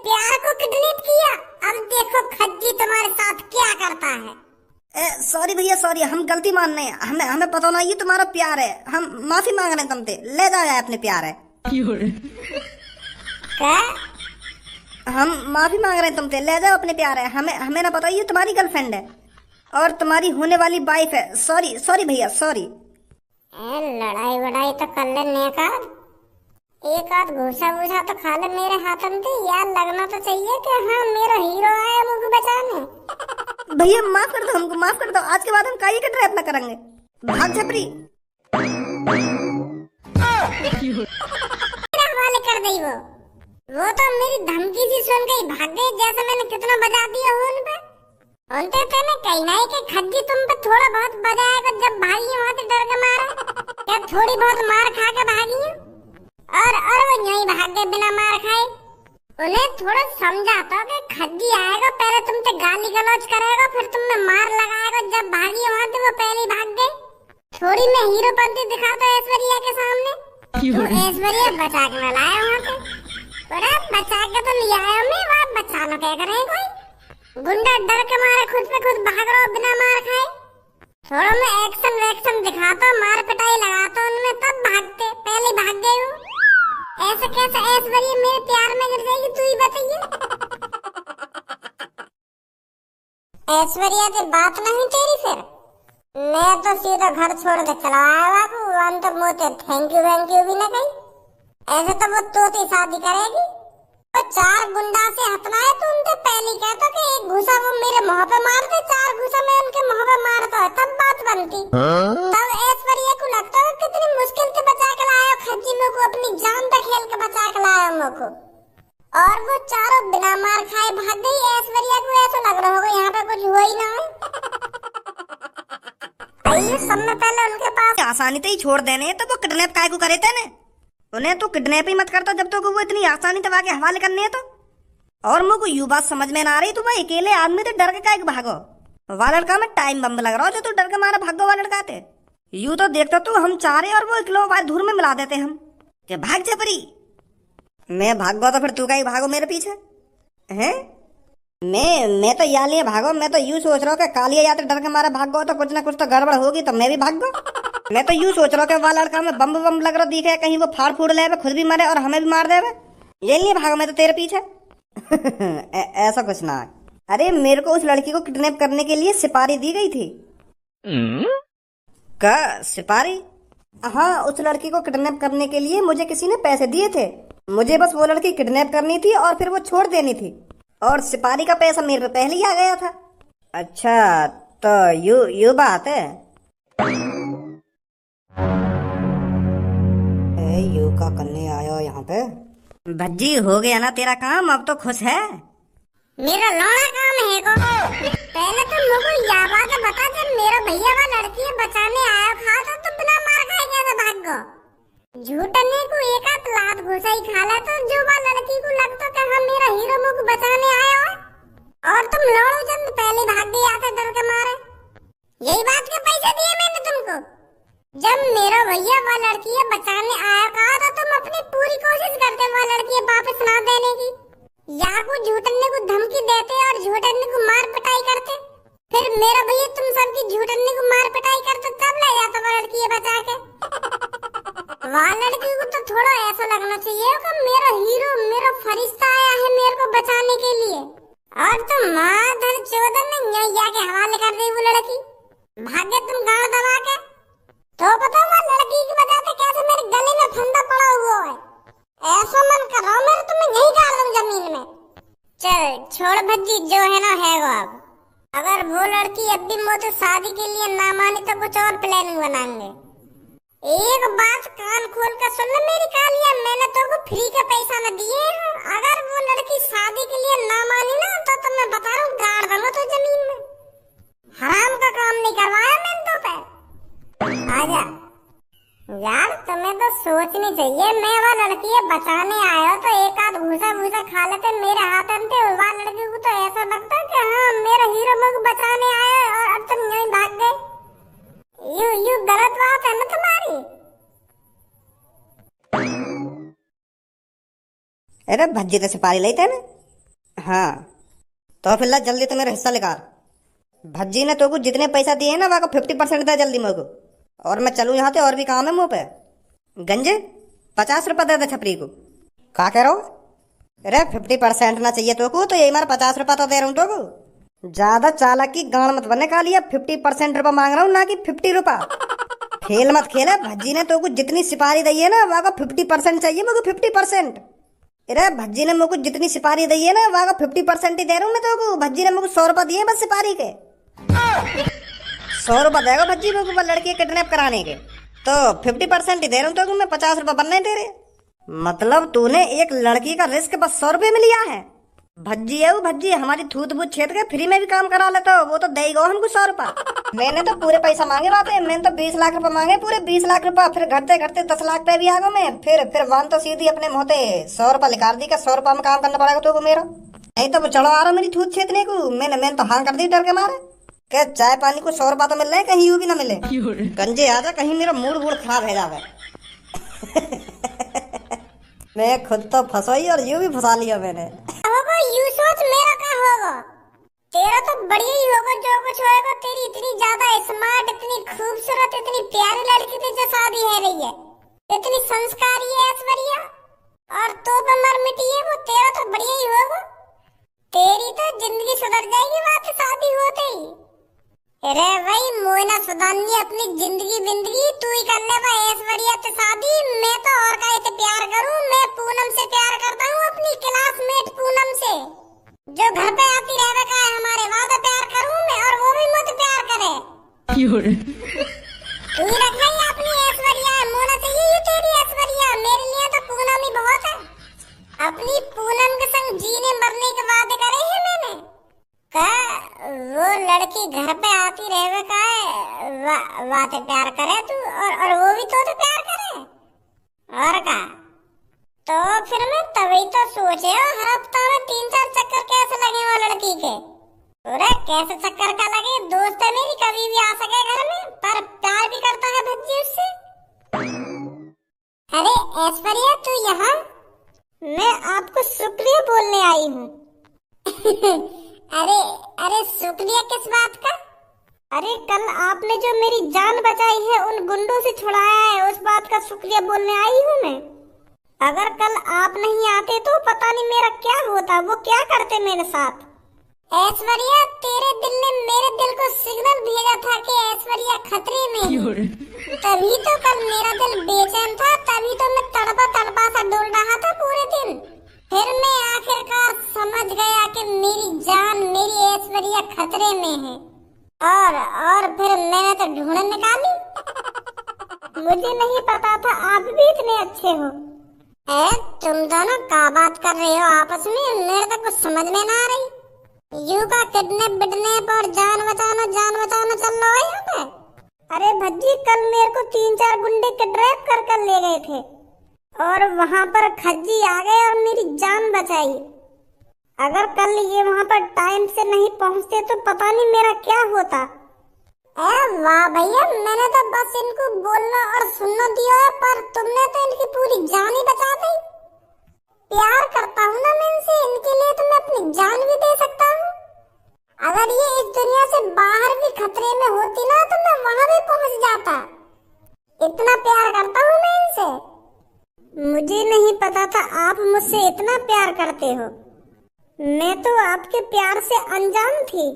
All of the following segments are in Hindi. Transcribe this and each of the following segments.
प्यार को किडनैप किया। अब देखो खज्जी तुम्हारे साथ क्या करता है। सॉरी भैया सॉरी, हम गलती मान रहे हैं। हमें हमें पता ना ये तुम्हारा प्यार है। हम माफी मांग रहे हैं तुमसे। ले जाओ अपने प्यार है। क्या? हम माफी मांग रहे हैं तुमसे। ले जाओ अपने प्यार है। हमें हमें ना पता ये तुम्हारी गर्लफ्रेंड है और तुम्हारी होने वाली वाइफ है। सॉरी सॉरी भैया सॉरी। लड़ाई वड़ाई तो कर लेने का, एक आध घूसा वूसा तो खा ले मेरे हाथ में। यार लगना तो चाहिए कि हाँ मेरा हीरो आया मुझे बचाने। भैया माफ कर दो, हमको माफ कर दो। आज के बाद हम काई का ट्रैप ना करेंगे। भाग छपरी। हवाले कर दी वो तो मेरी धमकी सी सुन गई, भाग गई। जैसे मैंने कितना बजा दिया हो उन पे। उनते तेने कहीं ना कि खज्जी तुम पे थोड़ा बहुत बजाएगा जब भागी वहां से डर के मारे। क्या थोड़ी बहुत मार खा के भागी है? और वो यहीं भाग गए बिना मार खाए। उन्हें थोड़ा समझाता कि खज्जी आएगा, पहले तुमसे गाली गलौज करेगा, फिर तुमने मार लगाएगा। जब भागी वहां से वो पहले भाग गए। थोड़ी मैं हीरोपंती दिखाता ऐश्वर्या के सामने। तो ऐश्वर्या बचा के लाया वहां से। अरे बचा के तो लिया आया मैं, वहां बचाना क्या करे कोई गुंडा डर के मारे खुद पे खुद भाग रहा बिना मार खाए। थोड़ा मैं एक्शन वैक्शन दिखाता, मार पिटाई लगाता उनमें, तब भागते। पहले भाग गए वो। ऐसे कैसे ऐश्वर्या मेरे प्यार में गिर जाएगी, तू ही बताइए। ऐश्वर्या की बात नहीं तेरी फिर। मैं तो सीधा घर छोड़ के चला आया बाबू। अंत मोते थैंक यू भी ना कही। ऐसे तो वो तोती शादी करेगी। तो चार गुंडा से हटना है तो उनसे पहले कहता कि एक घूसा वो मेरे मुंह पे मारते, चार घूसा मैं उनके मुंह पे मारता है, तब बात बनती। तब ऐश्वर्या को लगता है कितनी मुश्किल से बचा के लाया खज्जी मेरे को, अपनी जान पे खेल के बचा के लाया मेरे को। और वो चारों बिना मार खाए भाग गई। ऐश्वर्या को ऐसा लग रहा होगा यहाँ पे कुछ हुआ ही ना है। सब में पहले उनके पास आसानी से ही छोड़ देने तो वो किडनैप काय को करे थे। उन्हें तो किडनैप ही मत करता जब तक वो इतनी आसानी से आगे हवाले करने है तो। और मुझको यू बात समझ में ना रही, तू भाई अकेले आदमी तो डर के काय भागो। वाला लड़का में टाइम बम लग रहा हो जो तू डर के मारा भागो। वाला लड़का थे यू तो देखता तू हम चारे और वो एक किलो धूर में मिला देते हम कि भाग छपरी। मैं भागो तो फिर तू का ही भागो मेरे पीछे हैं। मैं तो या लिए भागो। मैं तो यूं सोच रहा हूँ कि कालिया या तो डर के मारा भागो तो कुछ ना कुछ तो गड़बड़ होगी तो मैं भी भागो। मैं तो यूं सोच रहा हूँ कि वाला लड़का में बम बम लग रहा दिखे, कहीं वो फाड़ फूड़ ले खुद भी मरे और हमें भी मार देवे। ये लिए भागो मैं तो तेरे पीछे। ऐसा कुछ ना। अरे मेरे को उस लड़की को किडनैप करने के लिए सिपारी दी गई थी। का सिपारी? हाँ, उस लड़की को किडनैप करने के लिए मुझे किसी ने पैसे दिए थे। मुझे बस वो लड़की किडनैप करनी थी और फिर वो छोड़ देनी थी, और सिपारी का पैसा मेरे पे पहले ही आ गया था। अच्छा तो यू बात है। यू का करने आया यहाँ पे। भज्जी हो गया ना तेरा काम, अब तो खुश है। मेरा लौड़ा काम है को। पहले तो मुझे यह बात बता, जब मेरा भैया वो लड़की बचाने आया था तो बिना मार खाए कैसे भाग गो। झूठने को एक आध लात घुसा ही खा ला तो जो वो लड़की को लगता कि हाँ मेरा हीरो मुझे बचाने आया हो, और तुम लौड़ो जब पहले भाग गई आते डर के मारे। यही बात के पैसे दिए मैंने तुमको। जब मेरा भैया वो लड़की बचाने आया था तो तुम अपनी पूरी कोशिश करते वो लड़की वापस ना देने की। या को झूठने को धमकी देते और झूठने को मार पिटाई करते। फिर मेरा भैया तुम सबकी झूठने को मार पिटाई करते, तब ले जाता वो लड़की बचा के। वह लड़की को तो थोड़ा ऐसा लगना चाहिए कि मेरा हीरो मेरा फरिश्ता आया है मेरे को बचाने के लिए। और तुम माधर चौधर ने यहीं जाके हवाले कर दी वो लड़की। भाग्य तुम गाँव दबा के तो पता वो लड़की की वजह से कैसे मेरे गले में फंदा पड़ा हुआ है। ऐसा मन कर रहा हूँ मेरे तुम्हें यही डाल दूं जमीन में। चल छोड़ भज्जी, जो है ना है वो। अब अगर वो लड़की अब भी मुझे शादी के लिए ना मानी तो कुछ और प्लानिंग बनाएंगे। एक बात कान खोल कर सुन ले मेरी कालिया, मैंने तो को फ्री का पैसा न दिए। अगर वो लड़की शादी के लिए ना मानी ना तो मैं बता रहा हूँ गाड़ दूंगा तो जमीन में। हराम का काम नहीं करवाया मैंने तो पे। आजा यार, तुम्हें तो सोचनी चाहिए। मैं वो लड़की बचाने आया तो एक आध भूसा खा लेते मेरे हाथ में। वो लड़की को तो ऐसा लगता कि हाँ मेरा हीरो मुझे बचाने आया और अब तुम यहीं भाग गए। यू गलत बात है ना तुम्हारी। अरे भज्जी तो सिपारी लेते ना, हाँ तो फिर ला जल्दी तो मेरा हिस्सा निकाल। भज्जी ने तो को जितने पैसा दिए ना वहाँ 50% दे जल्दी मेरे को। और मैं चलूँ यहाँ से, और भी काम है मुँह पे। गंजे 50 रुपये दे दे छपरी को। क्या कह रहा हो? अरे 50% ना चाहिए तो को, तो यही मार 50 रुपये तो दे रहा हूँ तो को। ज्यादा चालाक की गांड मत बने, कालिया 50% रुपये मांग रहा हूँ ना कि 50 रुपये। खेल मत खेला। भज्जी ने तो को जितनी सिपारी दी है ना वहाँ 50% चाहिए मेरे को, 50%। अरे भज्जी ने मेरे को जितनी सिपारी दी है ना वहाँ 50% ही दे रहा हूँ मैं तो को। भज्जी ने मेरे को 100 रुपये दिए बस सिपारी के। 100 रुपये देगा भज्जी मेरे को लड़की किडनैप कराने के, तो 50% ही दे रहा हूँ तो मैं 50 रुपये बनने दे रहे। मतलब तूने एक लड़की का रिस्क बस 100 रुपये में लिया है? भज्जी है वो भज्जी, हमारी थूत बूत छेद के फ्री में भी काम करा लेता हो, वो तो देगा हमको 100 रुपये। मैंने तो पूरे पैसा मांगे बात है, मैंने तो 20 लाख रुपए मांगे, पूरे 20 लाख रुपए। फिर घटते घटते 10 लाख पे भी आ गया मैं। फिर वन तो सीधी अपने मोहते 100 रुपये निकाल दी। का 100 रुपये में काम करना पड़ेगा तो मेरा, नहीं तो वो चढ़ो आ रहा मेरी थूत छेदने को। मैंने तो हाँ कर दी डर के मारे। क्या चाय पानी को 100 रुपये तो मिल रहे, कहीं यूं भी ना मिले। गंजे आजा, कहीं मेरा मूड वूड खराब है जावे। मैं खुद तो फंसाई और यूं भी फंसा लिया मैंने। यू सोच मेरा क्या होगा? तेरा तो बढ़िया ही होगा जो कुछ होएगा। तेरी इतनी ज्यादा स्मार्ट, इतनी खूबसूरत, इतनी प्यारी लड़की थी जो शादी है रही है, इतनी संस्कारी है ऐश्वर्या, और तो पे मर मिटी है वो। तेरा तो बढ़िया ही होगा। तेरी तो जिंदगी सुधर जाएगी बात शादी होते ही। अरे भाई मोइना सुधारनी अपनी जिंदगी बिंदगी, तू ही कर ले भाई ऐश्वर्या से शादी। मैं तो और का इतने प्यार करूं, मैं पूनम से प्यार करता हूँ, अपनी क्लासमेट पूनम से, जो घर पे आती रहवे का है हमारे वहाँ प्यार करूं मैं, और वो भी मुझे प्यार करे। तू ही रख भाई अपनी ऐश्वर्या, मोना चाहिए ये तेरी ऐश्वर्या, मेरे लिए तो पूनम ही बहुत है। अपनी पूनम के संग जीने मरने के वादे करे हैं मैंने। वो लड़की घर पे आती रहवे का है, वाते प्यार करे तू, और वो भी तो प्यार करे और का। तो फिर मैं तभी तो सोचे हर हफ्ता में 3-4 चक्कर कैसे लगे वो लड़की के। अरे कैसे चक्कर का लगे, दोस्त है मेरी, कभी भी आ सके घर में, पर प्यार भी करता है भज्जी उससे। अरे ऐश्वर्या तू यहाँ? मैं आपको शुक्रिया बोलने आई हूँ। अरे शुक्रिया किस बात का? अरे कल आपने जो मेरी जान बचाई है, उन गुंडों से छुड़ाया है, उस बात का शुक्रिया बोलने आई हूँ मैं। अगर कल आप नहीं आते तो पता नहीं मेरा क्या होता, वो क्या करते मेरे साथ। ऐश्वर्या तेरे दिल ने मेरे दिल को सिग्नल भेजा था कि ऐश्वर्या खतरे में है। तभी तो कल मेरा दिल बेचैन था, तभी तो मैं तड़पा सा डोल रहा था पूरे दिन। फिर मैं आखिरकार समझ गया कि मेरी जान, मेरी ऐश्वर्या खतरे में है, और फिर मैंने तो ढूंढ निकाली। मुझे नहीं पता था आप भी इतने अच्छे हो। तुम दोनों क्या बात कर रहे हो आपस में? मेरे तो कुछ समझ में ना आ रही। यू का किडनैप बिडनैप और जान बचाना चल रहा है यहाँ पे। अरे भज्जी कल मेरे को 3-4 गुंडे किडनैप कर ले गए थे, और वहाँ पर खज्जी आ गए और मेरी जान बचाई। अगर कल ये वहाँ पर टाइम से नहीं पहुँचते तो पता नहीं मेरा क्या होता। वाह भैया, मैंने तो बस इनको बोलना और सुनना दिया है, पर तुमने तो इनकी पूरी जान ही बचा दी। प्यार करता हूँ ना मैं इनसे, इनके लिए तो मैं अपनी जान भी दे सकता हूँ। अगर ये इस दुनिया से बाहर भी खतरे में होती ना तो मैं वहाँ भी पहुँच जाता। इतना प्यार करता हूँ मैं इनसे। मुझे नहीं पता था आप मुझसे इतना प्यार करते हो। मैं तो आपके प्यार से अनजान थी,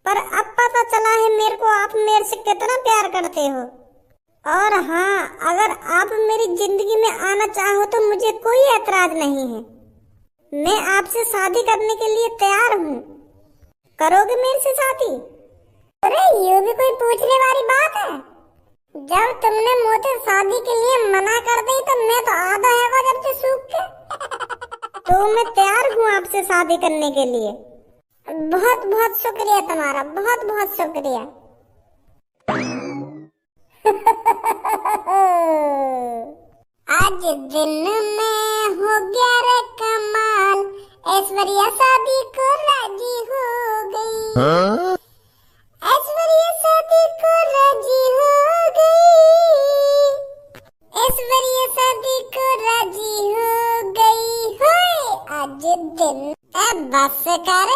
पर अब पता चला है मेरे को आप मेरे से कितना प्यार करते हो। और हाँ, अगर आप मेरी जिंदगी में आना चाहो तो मुझे कोई एतराज नहीं है। मैं आपसे शादी करने के लिए तैयार हूँ। करोगे मेरे से शादी? अरे ये भी कोई पूछने वाली बात है? जब तुमने मुझे शादी के लिए मना कर दी तो मैं तो आधा है जब से सूख के। तो मैं तैयार हूँ आपसे शादी करने के लिए। बहुत बहुत शुक्रिया तुम्हारा, बहुत बहुत शुक्रिया। आज दिन में हो गया रे कमाल, ऐश्वर्या शादी को राजी हो गई। ऐश्वर्या शादी को राजी हो गई, ऐश्वर्या शादी को राजी हो गई। आज दिन नमस्कार।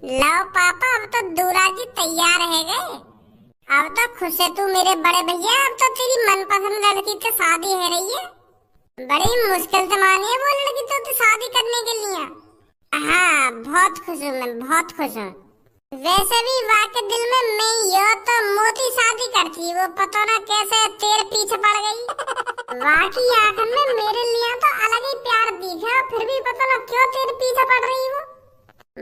लो पापा, अब तो दूरा जी तैयार है गए। अब तो खुश है तू मेरे बड़े भैया। अब तो तेरी मनपसंद लड़की से शादी है रही है। बड़ी मुश्किल से मानी है वो लड़की तो शादी करने के लिए। हाँ, बहुत खुश हूँ मैं, बहुत खुश हूँ। वैसे भी वाके दिल में मैं यो तो मोती शादी करती, वो पता ना कैसे तेरे पीछे पड़ गई। वाकी आंखन में मेरे लिए तो अलग ही प्यार दिखा, फिर भी पता ना क्यों तेरे पीछे पड़ रही हो।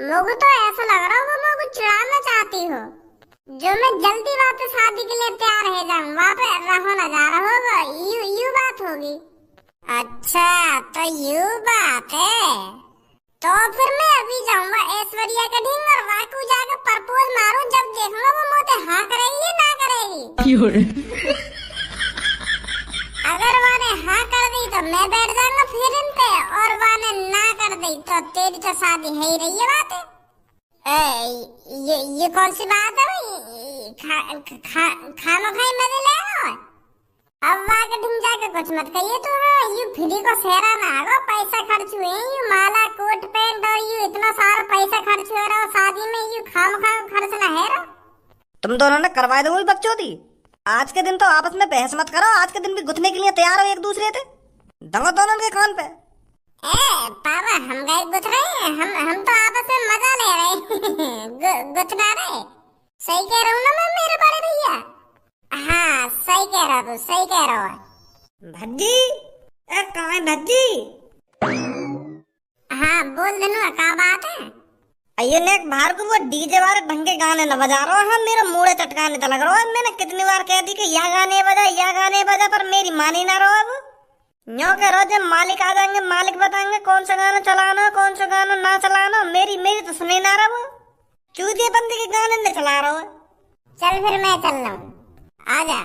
मुझे तो ऐसा लग रहा हो मुझे चुराना चाहती हो, जो मैं जल्दी बात शादी के लिए तैयार है जाऊँ, वहाँ पे रहो ना जा रहा होगा। यू बात होगी। अच्छा तो यू बात है, तो फिर मैं अभी जाऊंगा ऐश्वर्या के ढींग और वाकू जाकर प्रपोज मारूं। जब देखूंगा वो मुझे हाँ करेगी या ना करेगी। अगर वाने हाँ कर दी तो मैं बैठ जाऊंगा फिर इन पे, और वाने ना कर दी तो तेरी तो शादी है ही रही है। बात है ये कौन सी बात है भाई? खानो खाई मजे ले रहा। अब वाके ढूंढ जाके कुछ मत कहिए तो। यू फ्री को सेहरा ना आगो, पैसा खर्च हुए। यू माला कोट पैंट और यू इतना सारा पैसा खर्च हो रहा शादी में, यू खाम खर्च ना है रहा। तुम दोनों ने करवाए दो बकचोदी। आज के दिन तो आपस में बहस मत करो, आज के दिन भी गुथने के लिए तैयार हो एक दूसरे से। दंगो दोनों के कान पे। पापा हम गए गुथ रहे हैं, हम तो आपस में मजा ले रहे गुथना रहे। सही कह रहा हूँ ना मैं मेरे बड़े भैया? हाँ सही कह रहा तू, सही कह रहा है। भज्जी कहाँ है भज्जी? हाँ बोल देना क्या बात है? अयो ने बाहर को वो डीजे वाले ढंग के गाने न बजा रहा है, मेरे मुड़े चटकाने तो लग रहा है। मैंने कितनी बार कह दी कि या गाने बजा पर मेरी मानी ना रहो। अब न्यों कह रहा जब मालिक आ जाएंगे मालिक बताएंगे कौन सा गाना चलाना कौन सा गाना ना चलाना। मेरी तो सुने ना रहा। वो चूतिया बंदी के गाने न चला रहा है। चल फिर मैं चल रहा हूँ, आजा।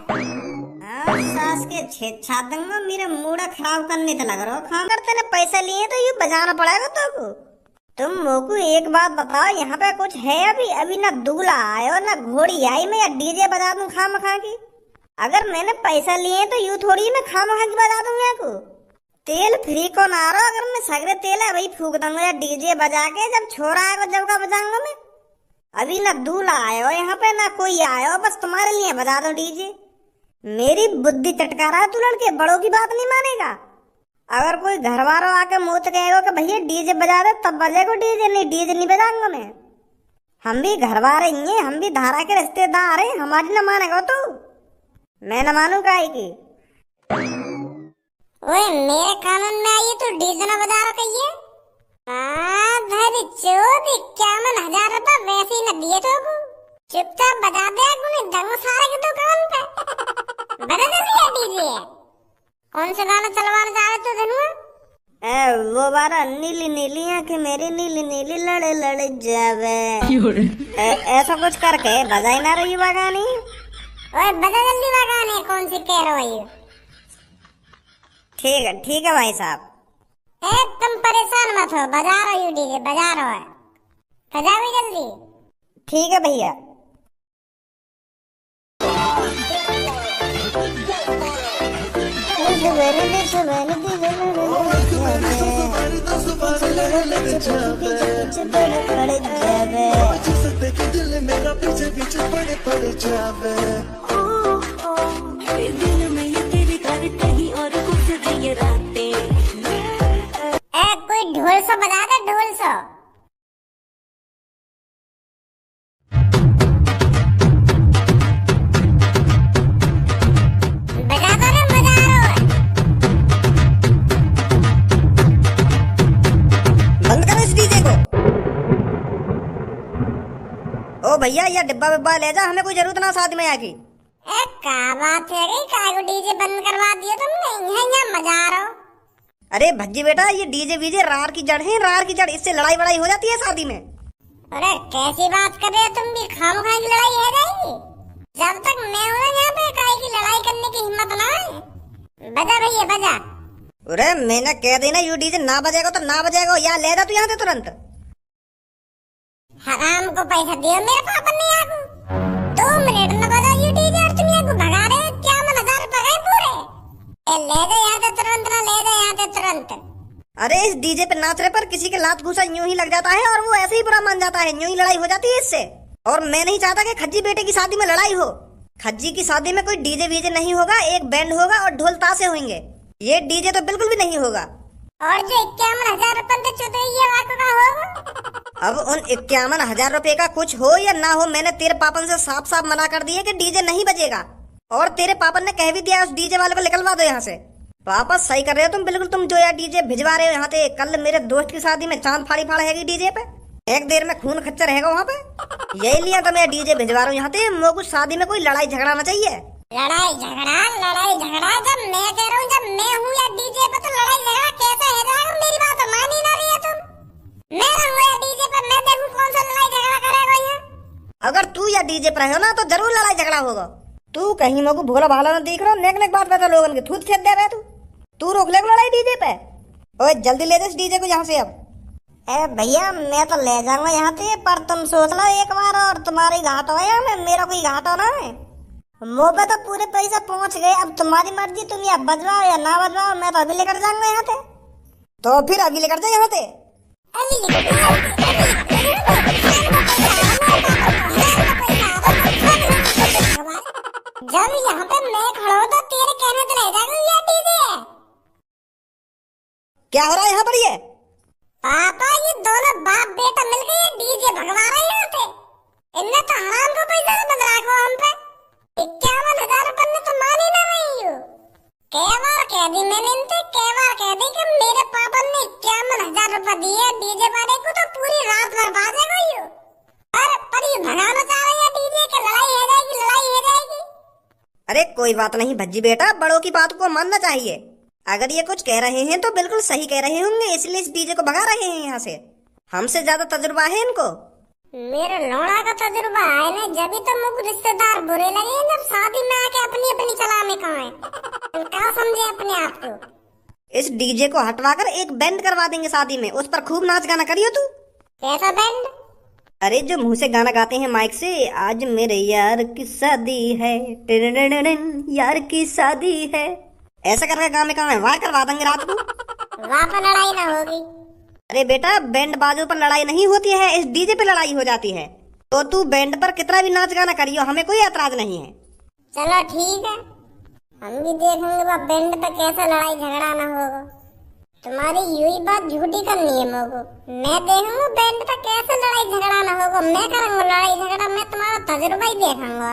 सास के छेद छाद दूंगा, मेरा मूड खराब करने तो लग रहा हो। खान करते ने पैसे लिए तो ये बजाना पड़ेगा तो। तुम मोको एक बात बताओ, यहाँ पे कुछ है अभी ना दूल्हा आयो ना घोड़ी आई, मैं या डीजे बजा दूं खामखा की। अगर मैंने पैसा लिए तो यूं थोड़ी मैं खामखा की बजा दूंगा को। तेल फ्री को ना रहा, अगर मैं सगरे तेल है वही फूक दूंगा या डीजे बजा के। जब छोरा आएगा जब का बजाऊंगा मैं। अभी ना दूल्हा आयो यहाँ पे ना कोई आयो, बस तुम्हारे लिए बजा दो डीजे। मेरी बुद्धि चटका रहा है तू लड़के, बड़ों की बात नहीं मानेगा। अगर कोई घर वालों आके मुंह तो कहेगा कि भैया डीजे बजा दे तब बजेगा डीजे, नहीं डीजे नहीं बजाऊंगा मैं। हम भी घर वाले ही हैं, हम भी धारा के रिश्तेदार हैं, हमारी न मानेगा तो मैं न मानू काहे की। ओए मेरे कानून में आई तो डीजे न बजा रहा कहिए। धरी चोदी 51,000 रुपए वैसे ही न दिए तो चुपचाप बजा दे दंग सारे की दुकान पे। बजा दे डीजे। कौन सा गाना चलवाना चाह रहे तू धनुआ? वो बारा नीली नीली आंखें मेरी नीली नीली लड़े लड़े जावे। ऐसा कुछ करके बजाई ना रही गानी। ओए बजा जल्दी गाने, कौन सी कह रहे हो? ठीक है भाई साहब। तुम परेशान मत हो, बजा रहा हूँ डीजे, बजा रहा है, बजा भी जल्दी। ठीक है भैया। कोई ढोल सो बजा दे, ढोल सो। बजा दो रे, बजा रहा है। बंद करो इस डीजे को। ओ भैया ये डिब्बा विब्बा ले जा, हमें कोई जरूरत ना शादी में आके। क्या बात है गई, काय डीजे बंद करवा दिया तुमने? यहाँ मजा आ रहा हो। अरे भज्जी बेटा ये डीजे वीजे रार की जड़ है, रार की जड़, इससे लड़ाई वड़ाई हो जाती है शादी में। अरे कैसी बात कर रहे हो तुम भी? खामखा की लड़ाई है जाएगी। जब तक मैं हूँ ना यहाँ पे काय की लड़ाई करने की हिम्मत ना है। बजा भैया बजा। अरे मैंने कह दी ना यू डीजे ना बजेगा तो ना बजेगा, या ले जा तू यहाँ से तुरंत। हराम को पैसा दियो मेरे पापा ने यहाँ को। 2 मिनट में बजाओ यू डीजे और तुम यहाँ को भगा रहे हो। 51,000 रुपए गए पूरे। ले जा यहाँ से तुरंत, ना ले जा यहाँ से तुरंत। अरे इस डीजे पे नाचने पर किसी के लात घूसा यूं ही लग जाता है और वो ऐसे ही बुरा मान जाता है, यूं ही लड़ाई हो जाती है इससे। और मैं नहीं चाहता कि खज्जी बेटे की शादी में लड़ाई हो। खज्जी की शादी में कोई डीजे वीजे नहीं होगा, एक बैंड होगा और ढोल ताशे होंगे। ये डीजे तो बिल्कुल भी नहीं होगा। और जो 51,000 रुपए चुतैया वाको का होगा। अब उन 51,000 रुपए का कुछ हो या ना हो, मैंने तेरे पापन से साफ साफ मना कर दिया कि डीजे नहीं बजेगा। और तेरे पापन ने कह भी दिया उस डीजे वाले को निकलवा दो यहाँ से। पापा सही कर रहे हो तुम बिल्कुल, तुम जो यार डीजे भिजवा रहे हो यहाँ पे। कल मेरे दोस्त की शादी में चांद फाड़ी फाड़ है डीजे पे, एक देर में खून खच्चर रहेगा वहाँ पे। यही लिया तो मैं डीजे भिजवा रहा हूँ यहाँ पे। मोको शादी में कोई लड़ाई झगड़ा ना चाहिए। लड़ाई झगड़ा जब मैं कह रहा हूँ, जब मैं हूँ या डीजे पे, तो लड़ाई झगड़ा कैसे है जाएगा? मेरी बात तो मान ही ना रही है तुम। मैं रहूँगा या डीजे पे, मैं देखूँ कौन सा लड़ाई झगड़ा करेगा यहाँ। अगर तू या डीजे पर हो ना तो जरूर लड़ाई झगड़ा होगा। तू कहीं मोको भोला भाला ना देख रहा, नेक नेक बात बता लोगन के थूत खेत दे रहे तू रोक ले लड़ाई डीजे पे। ओए जल्दी ले दे इस डीजे को यहाँ से अब। ए भैया मैं तो ले जाऊंगा यहाँ से, पर तुम सोच लो एक बार और तुम्हारी घाट हो या मेरा कोई घाट हो ना है। मुँह पे तो पूरे पैसे पहुँच गए, अब तुम्हारी मर्जी, तुम या बजवाओ या ना बजवाओ, मैं तो अभी लेकर जाऊंगा यहाँ से। तो फिर अभी लेकर जा यहाँ से। जब यहाँ पे मैं खड़ा हूँ तो तेरे कहने तो रह जाएगा ये डीजे। क्या हो रहा है यहाँ पर ये? पापा ये दोनों बाप बेटा मिलकर ये डीजे भगवा रहे हैं यहाँ पे। इनने तो हराम को पैसा से बदला को हम पे। 51,000 रुपए ने तो मान ही ना रही हो। कई बार कह दी मैंने इनसे, कई बार कह दी कि मेरे पापा ने 51,000 रुपए दिए डीजे वाले को, तो पूरी रात बर्बाद है कोई। पर ये भगाना चाह रहे हैं डीजे के, लड़ाई हो जाएगी, लड़ाई हो जाएगी। अरे कोई बात नहीं भज्जी बेटा, बड़ों की बात को मानना चाहिए। अगर ये कुछ कह रहे हैं तो बिल्कुल सही कह रहे होंगे, इसलिए इस डीजे को भगा रहे हैं यहाँ से। हमसे ज्यादा तजुर्बा है इनको। मेरे लौड़ा का तजुर्बा है ना, जब तो मुझे रिश्तेदार बुरे लगे जब शादी में आके अपनी अपनी चलाने का है। क्या समझे अपने आप को। इस डीजे को हटवाकर एक बैंड करवा देंगे शादी में, उस पर खूब नाच गाना करियो तू। कैसा बैंड? अरे जो मुंह से गाना गाते हैं माइक से, आज मेरे यार की शादी है, यार की शादी है, ऐसा करके गाने का है, वहाँ करवा देंगे रात को। वहाँ पर लड़ाई ना होगी। अरे बेटा बैंड बाजू पर लड़ाई नहीं होती है, इस डीजे पे लड़ाई हो जाती है। तो तू बैंड पर कितना भी नाच गाना करियो, हमें कोई ऐतराज नहीं है। चलो ठीक है, हम भी देखेंगे वह बैंड पे कैसे लड़ाई झगड़ा ना होगा। तुम्हारी यही बात झूठी करनी है मोको। मैं देखूंगा बैंड पे कैसे लड़ाई झगड़ा ना होगा। मैं करूंगा लड़ाई झगड़ा, मैं तुम्हारा तजुर्बा ही देखूंगा।